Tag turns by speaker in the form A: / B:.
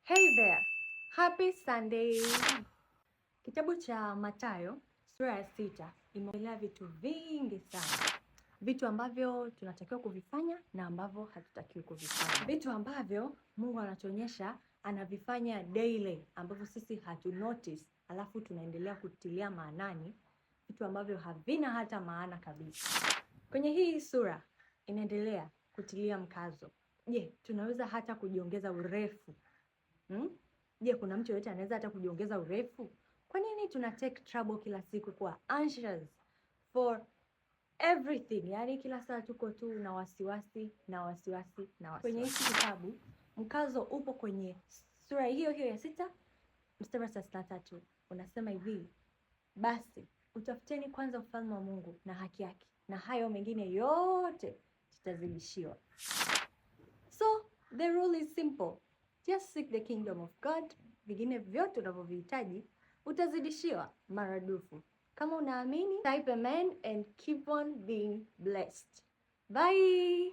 A: Hey there. Happy Sunday. Kitabu cha Mathayo sura ya 6 imeongelea vitu vingi sana. Vitu ambavyo tunatakiwa kuvifanya na ambavyo hatutakiwi kuvifanya. Vitu ambavyo Mungu anatuonyesha anavifanya daily ambavyo sisi hatu notice, alafu tunaendelea kutilia maanani, vitu ambavyo havina hata maana kabisa. Kwenye hii sura inaendelea kutilia mkazo. Je, tunaweza hata kujiongeza urefu? Je, kuna mtu yote anaweza hata kujiongeza urefu? Kwa nini tuna take trouble kila siku kuwa anxious for everything? Yaani kila saa tuko tu na wasiwasi na wasiwasi na wasiwasi. Kwenye hiki kitabu mkazo upo kwenye sura hiyo hiyo ya 6 mstari wa 33. Unasema hivi: basi utafuteni kwanza ufalme wa Mungu na haki yake, na hayo mengine yote tutazidishiwa. So the rule is simple. Just seek the kingdom of God. Vingine vyote unavyovihitaji utazidishiwa maradufu. Kama unaamini, type amen and keep on being blessed. Bye.